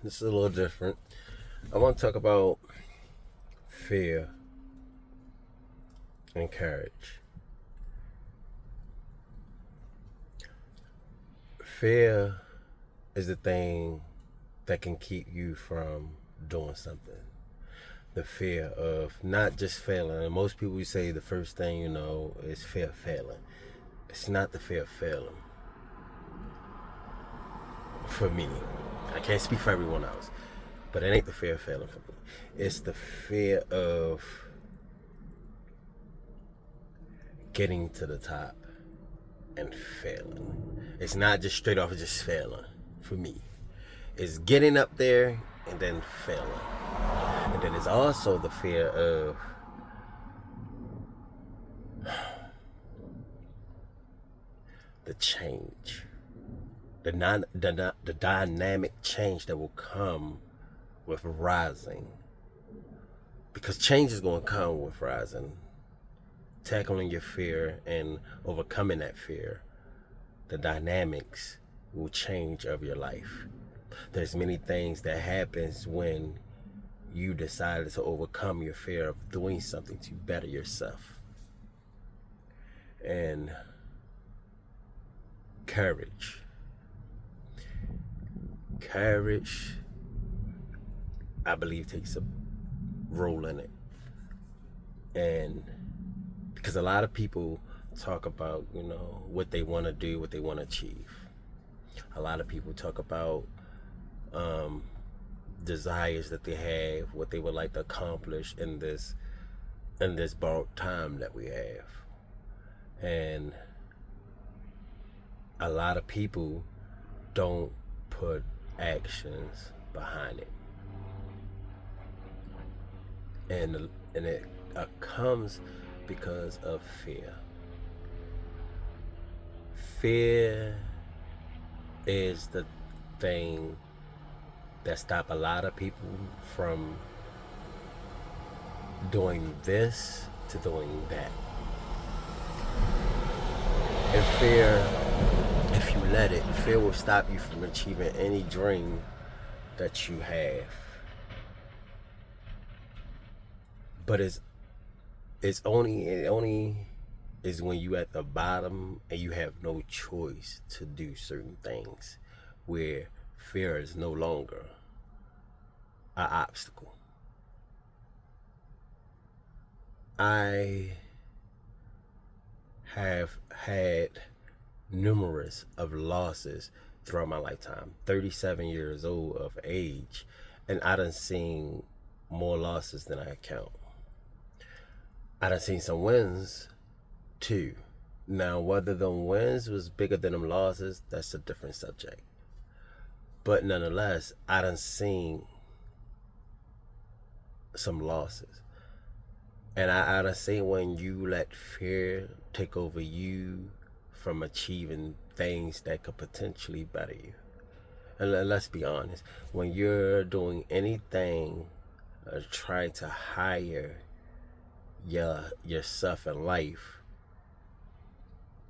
This is a little different. I want to talk about fear and courage. Fear is the thing that can keep you from doing something. The fear of not just failing. And most people say the first thing you know is fear of failing. It's not the fear of failing for me. I can't speak for everyone else, but it ain't the fear of failing for me. It's the fear of getting to the top and failing. It's not just straight off just failing for me. It's getting up there and then failing. And then it's also the fear of the change, the dynamic change that will come with rising. Because change is going to come with rising. Tackling your fear and overcoming that fear, the dynamics will change of your life. There's many things that happens when you decided to overcome your fear of doing something to better yourself. And courage. Courage, I believe, takes a role in it. And because a lot of people talk about, what they want to do, what they want to achieve. A lot of people talk about desires that they have, what they would like to accomplish in this borrowed time that we have. And a lot of people don't put actions behind it. And it comes because of fear. Fear is the thing that stop a lot of people from doing this to doing that. And fear, if you let it, fear will stop you from achieving any dream that you have. But it only is when you at the bottom and you have no choice to do certain things where fear is no longer an obstacle. I have had numerous of losses throughout my lifetime. 37 years old of age, and I done seen more losses than I count. I done seen some wins too. Now, whether them wins was bigger than them losses, that's a different subject. But nonetheless, I done seen some losses. And I done seen when you let fear take over you from achieving things that could potentially better you. And let's be honest, when you're doing anything trying to hire yourself in life,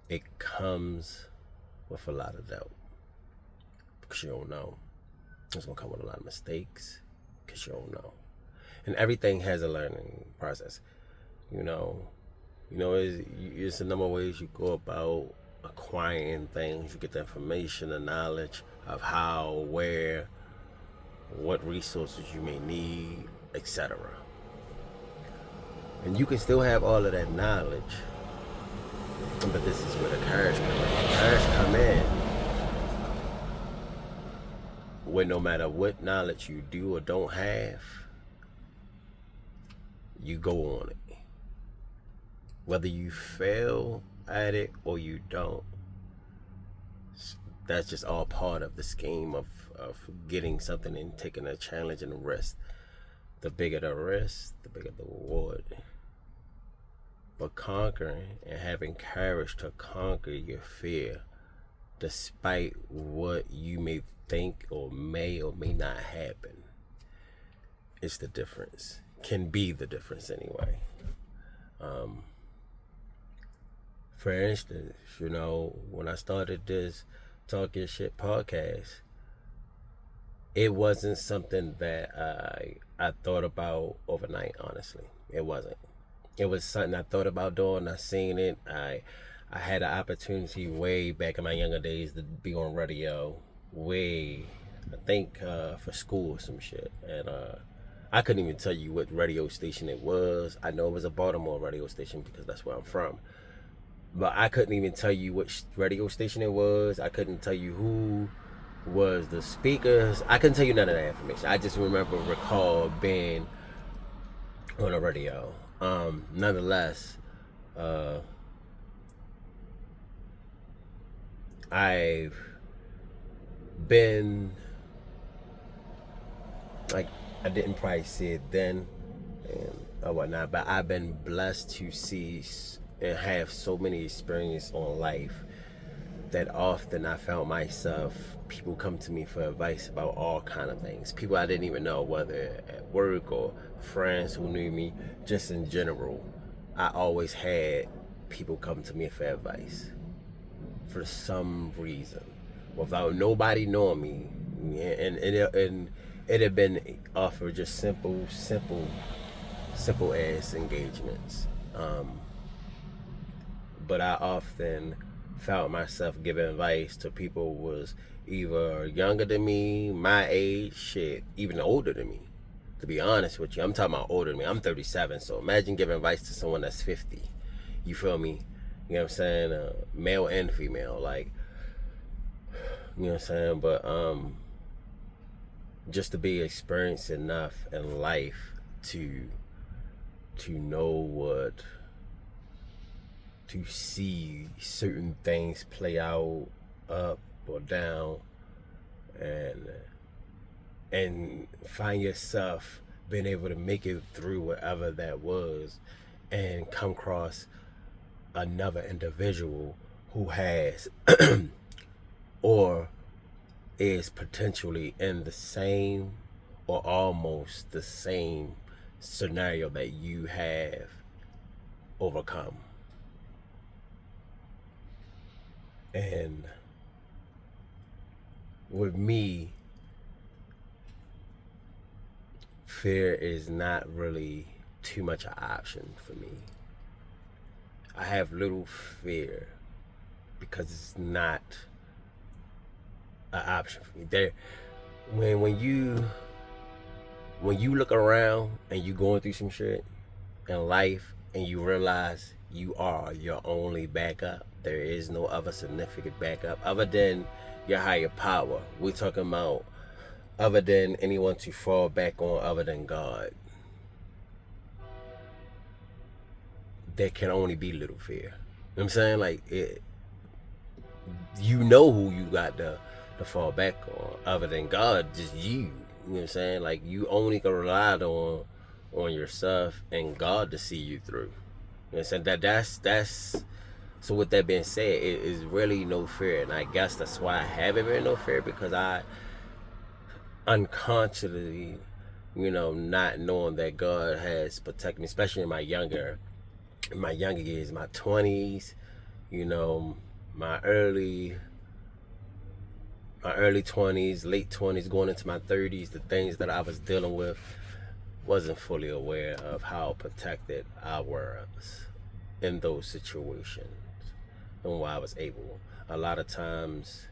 it comes with a lot of doubt because you don't know. It's gonna come with a lot of mistakes because you don't know. And everything has a learning process. It's a number of ways you go about acquiring things. You get the information, the knowledge of how, where, what resources you may need, etc. And you can still have all of that knowledge, but this is where the courage comes in. Courage come in where no matter what knowledge you do or don't have, you go on it. Whether you fail at it or you don't, that's just all part of the scheme of getting something and taking a challenge and a risk. The bigger the risk, the bigger the reward. But conquering and having courage to conquer your fear, despite what you may think or may not happen, is the difference. Can be the difference anyway. For instance, when I started this Talk Your Shit podcast, it wasn't something that I thought about overnight. Honestly, it wasn't. It was something I thought about doing. I seen it. I had an opportunity way back in my younger days to be on radio. Way, I think for school or some shit, and I couldn't even tell you what radio station it was. I know it was a Baltimore radio station because that's where I'm from. But I couldn't even tell you which radio station it was. I couldn't tell you who was the speakers. I couldn't tell you none of that information. I just recall being on the radio. Nonetheless, uh, I've been like, I didn't probably see it then and or whatnot, but I've been blessed to see and have so many experiences on life that often I found myself, people come to me for advice about all kind of things. People I didn't even know, whether at work or friends who knew me, just in general. I always had people come to me for advice for some reason, without nobody knowing me, and it had been offered just simple as engagements. But I often found myself giving advice to people who was either younger than me, my age, shit, even older than me. To be honest with you, I'm talking about older than me. I'm 37, so imagine giving advice to someone that's 50. You feel me? You know what I'm saying? Male and female, like, you know what I'm saying? But just to be experienced enough in life to know what, to see certain things play out up or down, and find yourself being able to make it through whatever that was, and come across another individual who has or is potentially in the same or almost the same scenario that you have overcome. And with me, fear is not really too much an option for me. I have little fear because it's not an option for me. There, when you look around and you going through some shit in life and you realize you are your only backup, there is no other significant backup other than your higher power. We're talking about other than anyone to fall back on other than God. There can only be little fear. You know what I'm saying? Like, you know who you got to fall back on other than God, just you. You know what I'm saying? Like, you only can rely on yourself and God to see you through. You know what I'm saying? That's so with that being said, it is really no fear, and I guess that's why I haven't been no fear, because I unconsciously, not knowing that God has protected me, especially in my younger years, my 20s, my early 20s, late 20s, going into my 30s, the things that I was dealing with, wasn't fully aware of how protected I was in those situations and why I was able. A lot of times,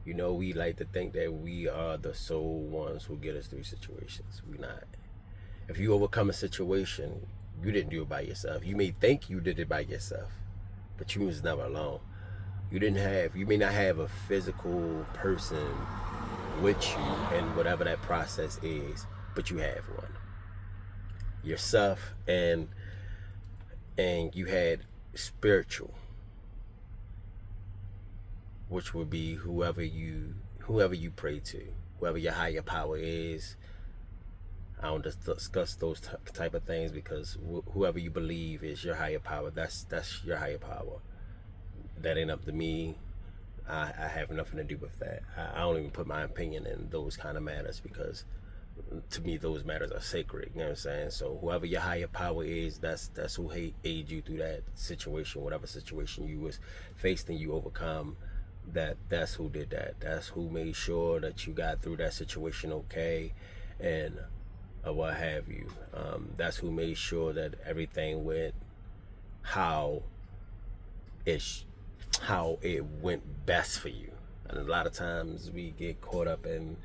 we like to think that we are the sole ones who get us through situations. We're not. If you overcome a situation, you didn't do it by yourself. You may think you did it by yourself, but you was never alone. You may not have a physical person with you in whatever that process is, but you have one. Yourself, and you had spiritual, which would be whoever you pray to, whoever your higher power is. I don't discuss those type of things because whoever you believe is your higher power, that's your higher power. That ain't up to me. I have nothing to do with that. I don't even put my opinion in those kind of matters, because to me those matters are sacred. You know what I'm saying? So whoever your higher power is, that's who aid you through that situation, whatever situation you was faced and you overcome. that's who did that. That's who made sure that you got through that situation okay, and what have you. That's who made sure that everything went how it how it went best for you. And a lot of times we get caught up in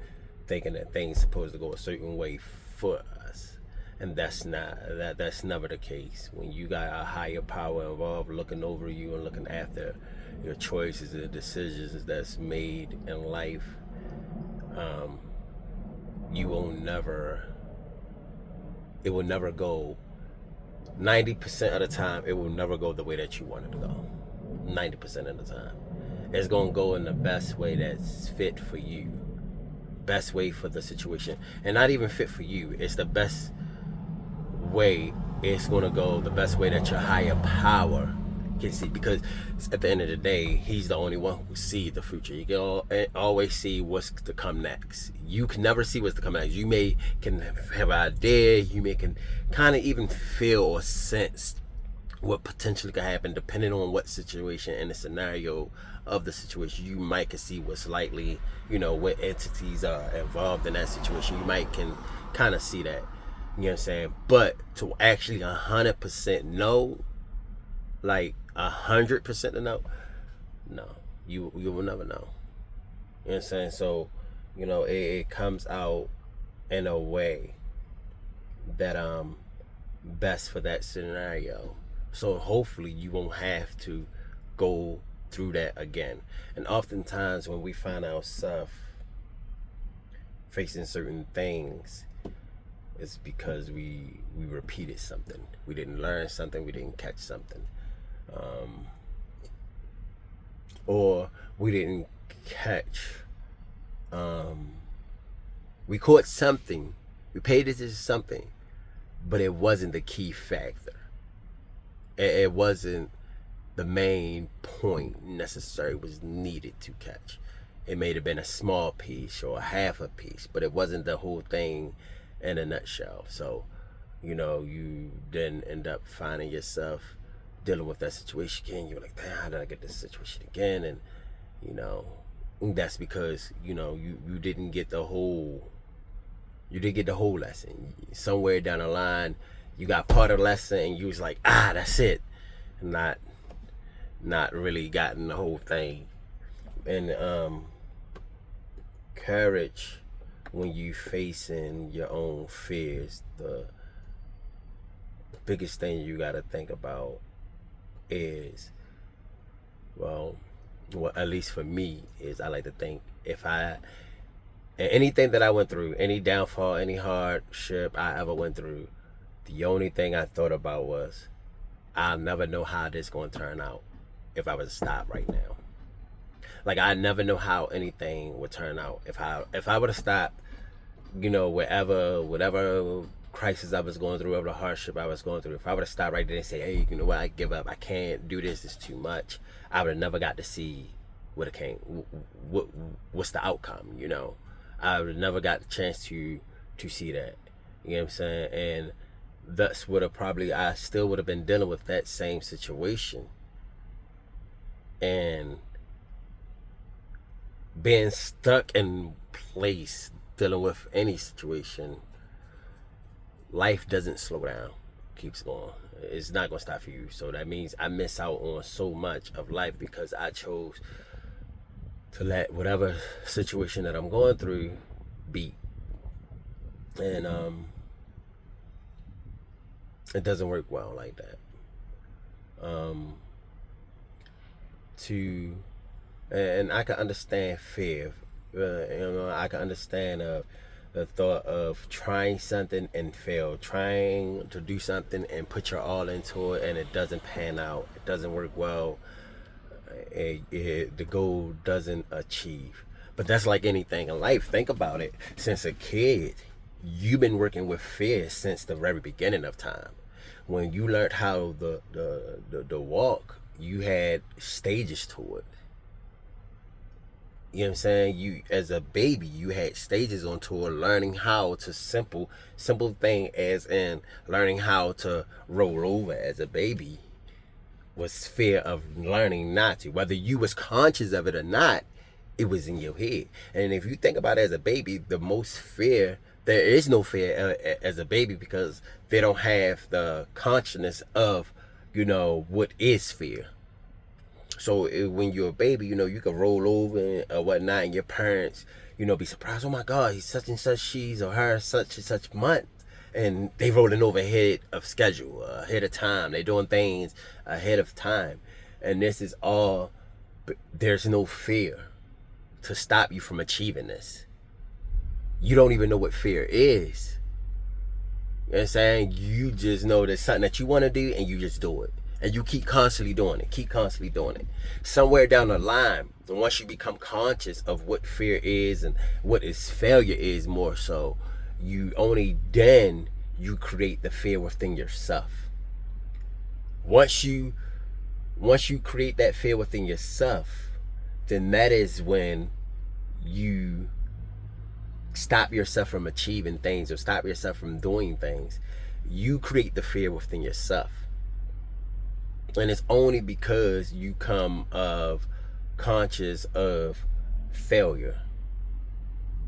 thinking that things supposed to go a certain way for us, and that's never the case. When you got a higher power involved looking over you and looking after your choices and decisions that's made in life, you will never it will never go 90% of the time. It will never go the way that you want it to go. 90% of the time it's going to go in the best way that's fit for you, best way for the situation, and not even fit for you. It's the best way. It's going to go the best way that your higher power can see, because at the end of the day, he's the only one who can see the future. You can always see what's to come next. You can never see what's to come next. You may can have an idea, you may can kind of even feel or sense what potentially could happen depending on what situation and the scenario of the situation. You might can see what's likely, what entities are involved in that situation. You might can kind of see that. You know what I'm saying? But to actually 100% know, like 100% to know, no, you will never know. You know what I'm saying? So, it comes out in a way that best for that scenario. So hopefully you won't have to go through that again. And oftentimes when we find ourselves facing certain things, it's because we repeated something. We didn't learn something. We didn't catch something. Or we didn't catch. We caught something. We paid attention to something, but it wasn't the key factor. It wasn't the main point necessary was needed to catch. It may have been a small piece or a half a piece, but it wasn't the whole thing in a nutshell. So, you then end up finding yourself dealing with that situation again. You're like, damn, how did I get this situation again? And that's because you didn't get the whole lesson. Somewhere down the line you got part of the lesson and you was like, that's it. Not really gotten the whole thing. And courage, when you facing your own fears, the biggest thing you got to think about is, well, at least for me, is I like to think, anything that I went through, any downfall, any hardship I ever went through, the only thing I thought about was, I'll never know how this going to turn out if I was to stop right now. Like, I never know how anything would turn out if I would have stopped, whatever crisis I was going through, whatever hardship I was going through. If I would have stopped right there and say, hey, you know what, I give up, I can't do this, it's too much, I would have never got to see what's the outcome. I would have never got the chance to see that. You know what I'm saying? And thus I still would have been dealing with that same situation and being stuck in place dealing with any situation. Life doesn't slow down, keeps going. It's not going to stop for you. So that means I miss out on so much of life because I chose to let whatever situation that I'm going through be. And it doesn't work well like that. And I can understand fear. I can understand the thought of trying something and fail, trying to do something and put your all into it and it doesn't pan out, it doesn't work well, the goal doesn't achieve. But that's like anything in life. Think about it. Since a kid, you've been working with fear since the very beginning of time. When you learned how the walk, you had stages to it. You know what I'm saying? You, as a baby, you had stages on tour, learning how to simple thing as in learning how to roll over as a baby. was fear of learning not to. Whether you was conscious of it or not, it was in your head. And if you think about it as a baby, the most fear, there is no fear as a baby, because they don't have the consciousness of, what is fear. So when you're a baby, you can roll over or whatnot, and your parents, be surprised. Oh my God, he's such and such, she's or her such and such month, and they rolling over ahead of schedule, ahead of time. They're doing things ahead of time, and this is all. There's no fear to stop you from achieving this. You don't even know what fear is. You know what I'm saying? You just know there's something that you want to do, and you just do it. And you keep constantly doing it. Somewhere down the line, once you become conscious of what fear is and what is failure is, more so, you create the fear within yourself. Once you create that fear within yourself, then that is when you stop yourself from achieving things or stop yourself from doing things. You create the fear within yourself. And it's only because you come of conscious of failure.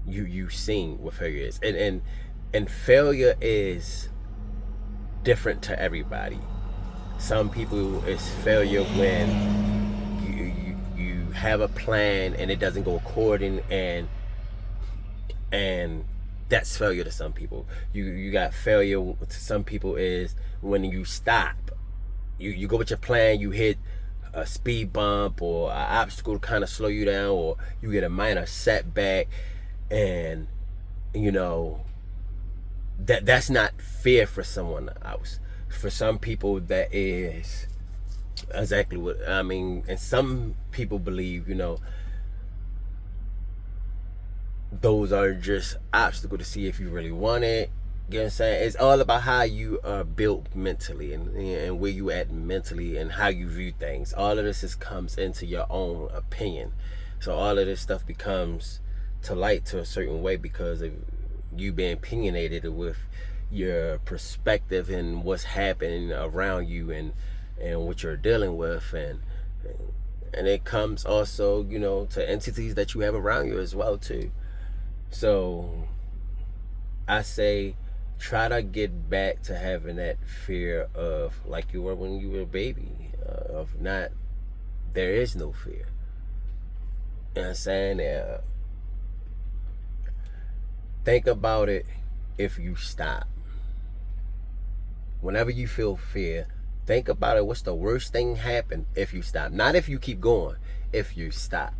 You seen what failure is. And failure is different to everybody. Some people, it's failure when you have a plan and it doesn't go according, and that's failure to some people. You got failure to some people is when you stop. You go with your plan, you hit a speed bump or an obstacle to kind of slow you down, or you get a minor setback, and that's not fear for someone else. For some people, that is exactly what I mean. And some people believe, those are just obstacles to see if you really want it. You know what I'm saying? It's all about how you are built mentally, and where you at mentally, and how you view things. All of this comes into your own opinion. So all of this stuff becomes to light to a certain way because of you being opinionated with your perspective and what's happening around you, and what you're dealing with, and it comes also, to entities that you have around you as well too. So I say, try to get back to having that fear of, like you were when you were a baby, of not, there is no fear. You know what I'm saying? Think about it. If you stop, whenever you feel fear, think about it. What's the worst thing happen if you stop? Not if you keep going, if you stop.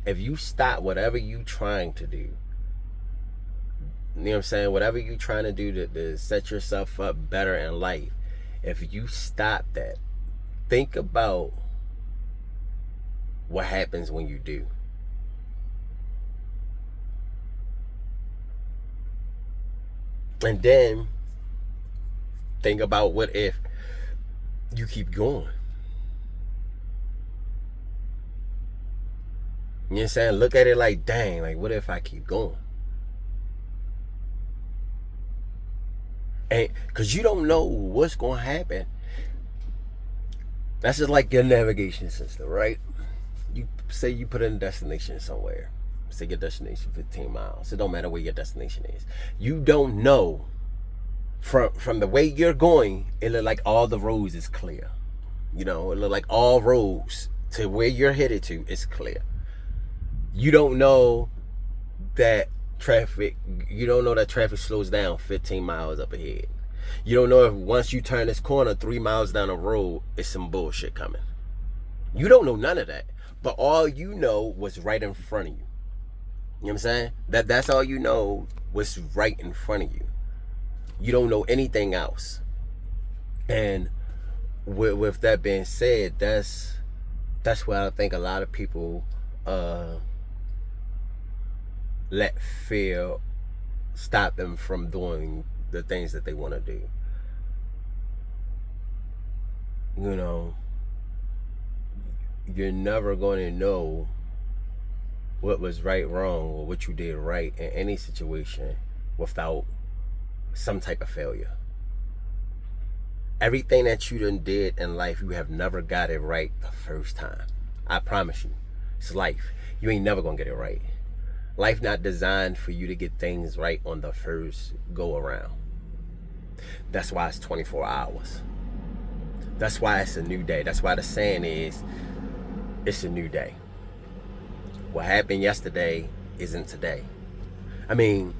If you stop whatever you trying to do, you know what I'm saying? Whatever you trying to do to set yourself up better in life, if you stop that, think about what happens when you do. And then think about what if you keep going. You know what I'm saying? Look at it like, dang, like what if I keep going? And because you don't know what's going to happen. That's just like your navigation system, right? You say you put in a destination somewhere. Say your destination 15 miles. It don't matter where your destination is. You don't know from the way you're going, it look like all the roads is clear. It look like all roads to where you're headed to is clear. You don't know that traffic slows down 15 miles up ahead. You don't know if once you turn this corner 3 miles down the road, it's some bullshit coming. You don't know none of that. But all you know was right in front of you. You know what I'm saying? That's all you know was right in front of you. You don't know anything else. And with that being said, that's why I think a lot of people let fear stop them from doing the things that they want to do. You're never going to know what was right, wrong, or what you did right in any situation without some type of failure. Everything that you done did in life, you have never got it right the first time. I promise you. It's life. You ain't never gonna get it right. Life not designed for you to get things right on the first go around. That's why it's 24 hours. That's why it's a new day. That's why the saying is, it's a new day. What happened yesterday isn't today. I mean,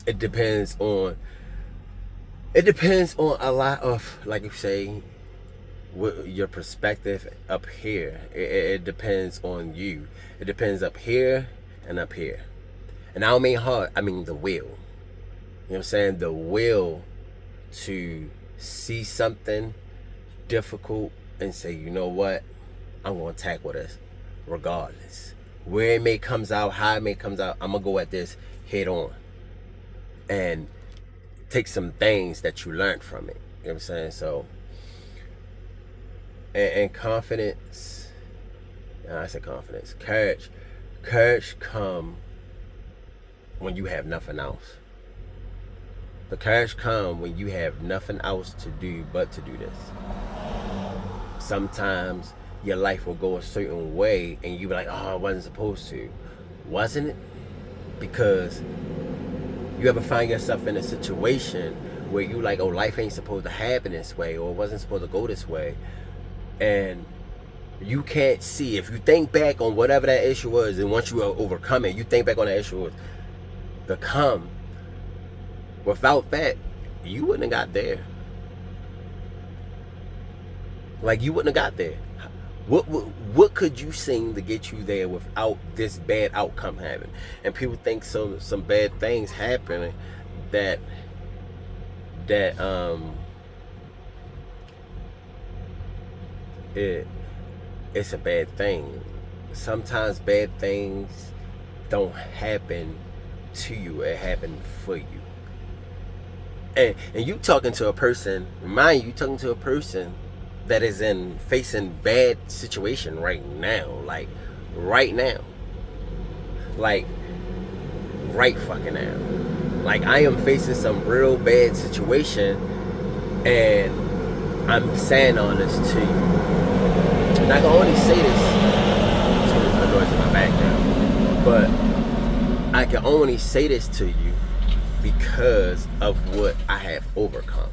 it depends on a lot of, like you say, what your perspective up here. It depends on you. It depends up here and up here. And I don't mean hard, I mean the will. You know what I'm saying? The will to see something difficult and say, you know what, I'm gonna tackle this regardless. Where it may comes out, how it may comes out, I'm gonna go at this head on. And take some things that you learned from it. You know what I'm saying? So, and confidence, I said confidence, courage come when you have nothing else. The courage come when you have nothing else to do but to do this. Sometimes your life will go a certain way and you be like, oh, I wasn't supposed to. Wasn't it? Because you ever find yourself in a situation where you like, oh, life ain't supposed to happen this way, or it wasn't supposed to go this way, and you can't see. If you think back on whatever that issue was, and once you overcome it, you think back on that issue was the come. Without that, you wouldn't have got there. Like, you wouldn't have got there. What could you sing to get you there without this bad outcome happening? And people think some bad things happening that it's a bad thing. Sometimes bad things don't happen to you, it happened for you. And you talking to a person, mind you, talking to a person that is facing bad situation right now. Like right now. Like right fucking now. Like I am facing some real bad situation, and I'm saying all this to you. And I can only say this, excuse the noise in my background, but I can only say this to you because of what I have overcome.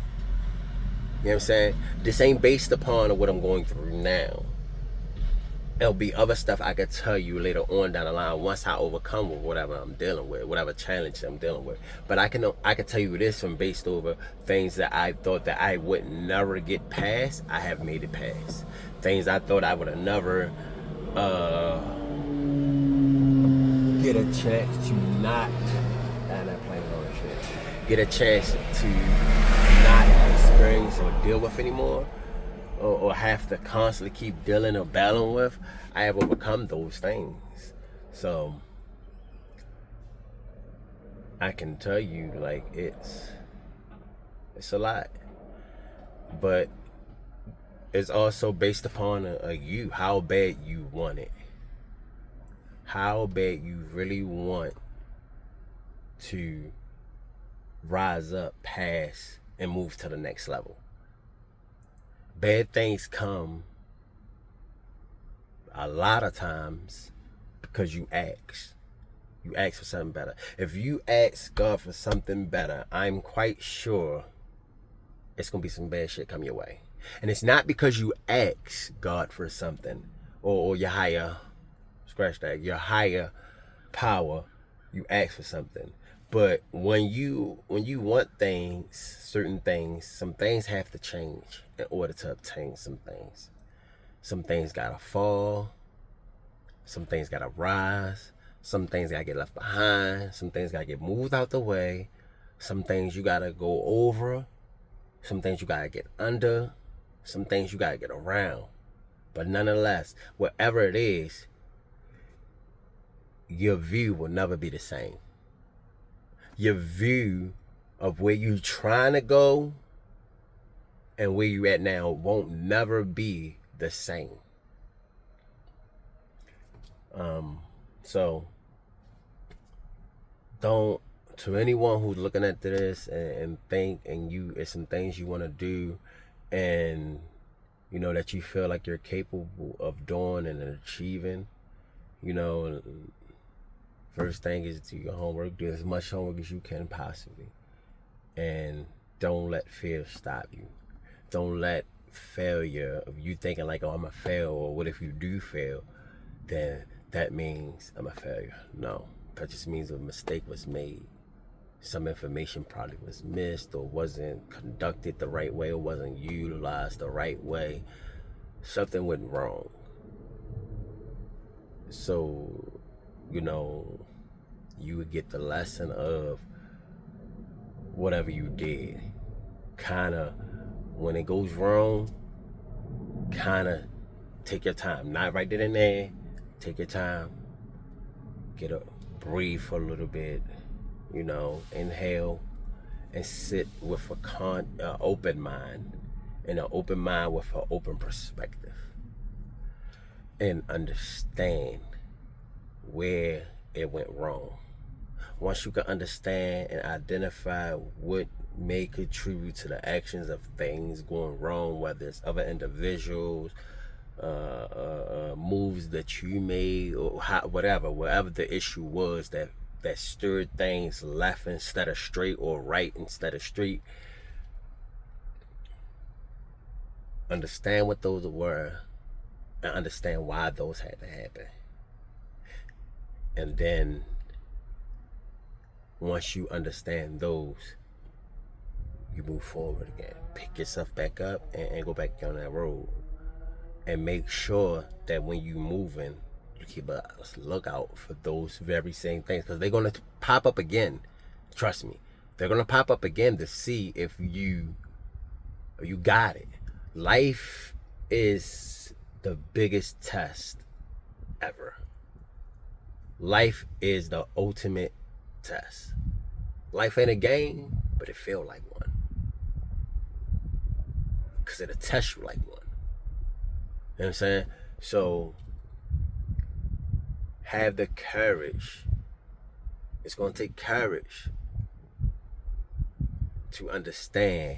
You know what I'm saying? This ain't based upon what I'm going through now. There'll be other stuff I could tell you later on down the line once I overcome with whatever I'm dealing with, whatever challenge I'm dealing with. But I can tell you this from based over things that I thought that I would never get past. I have made it past. Things I thought I would have never get a chance to not. And I'm playing all this shit. Get a chance to not experience or deal with anymore, or have to constantly keep dealing or battling with. I have overcome those things. So I can tell you, like, it's a lot. But it's also based upon you, how bad you want it. How bad you really want to rise up past and move to the next level. Bad things come a lot of times because you ask. You ask for something better. If you ask God for something better, I'm quite sure it's going to be some bad shit come your way. And it's not because you ask God for something, or your higher, scratch that, your higher power, you ask for something. But when you want things, certain things, some things have to change in order to obtain some things. Some things gotta fall. Some things gotta rise. Some things gotta get left behind. Some things gotta get moved out the way. Some things you gotta go over. Some things you gotta get under. Some things you gotta get around. But nonetheless, whatever it is, your view will never be the same. Your view of where you're trying to go and where you're at now won't never be the same. So don't to anyone who's looking at this and think, and you, it's some things you want to do, and you know that you feel like you're capable of doing and achieving, you know, first thing is do your homework, do as much homework as you can possibly, and don't let fear stop you. Don't let failure of you thinking like, oh, I'm a fail, or what if you do fail, then that means I'm a failure. No, that just means a mistake was made. Some information probably was missed, or wasn't conducted the right way, or wasn't utilized the right way. Something went wrong. So, you know, you would get the lesson of whatever you did. Kind of, when it goes wrong, kind of take your time. Not right then and there. Take your time. Get up, breathe for a little bit. You know, inhale and sit with a open mind, and an open mind with an open perspective, and understand where it went wrong. Once you can understand and identify what may contribute to the actions of things going wrong, whether it's other individuals, moves that you made, or whatever the issue was that stirred things left instead of straight, or right instead of straight. Understand what those were, and understand why those had to happen. And then once you understand those, you move forward again. Pick yourself back up and go back on that road. And make sure that when you moving, you keep a lookout for those very same things, because they're going to pop up again. Trust me, they're going to pop up again to see if you got it. Life is the biggest test ever. Life is the ultimate test. Life ain't a game, but it feel like one, because it'll test you like one. You know what I'm saying? So have the courage. It's going to take courage to understand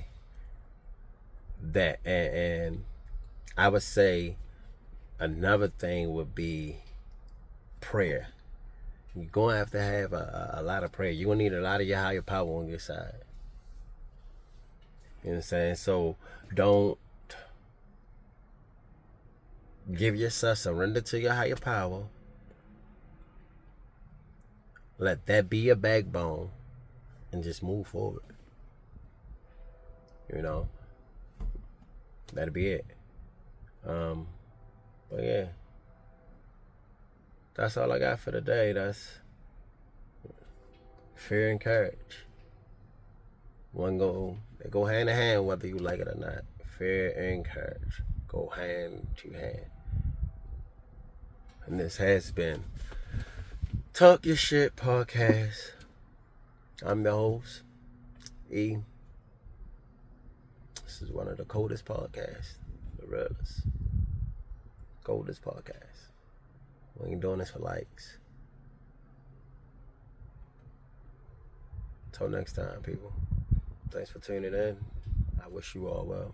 that. And I would say another thing would be prayer. You're going to have a lot of prayer. You're going to need a lot of your higher power on your side. You know what I'm saying? So don't give yourself, surrender to your higher power. Let that be your backbone, and just move forward. You know, that'll be it. But yeah, that's all I got for today. That's fear and courage. They go hand in hand, whether you like it or not. Fear and courage go hand to hand. And this has been Talk Your Shit Podcast. I'm the host, E. This is one of the coldest podcasts, the realest. Coldest podcast. We ain't doing this for likes. Until next time, people. Thanks for tuning in. I wish you all well.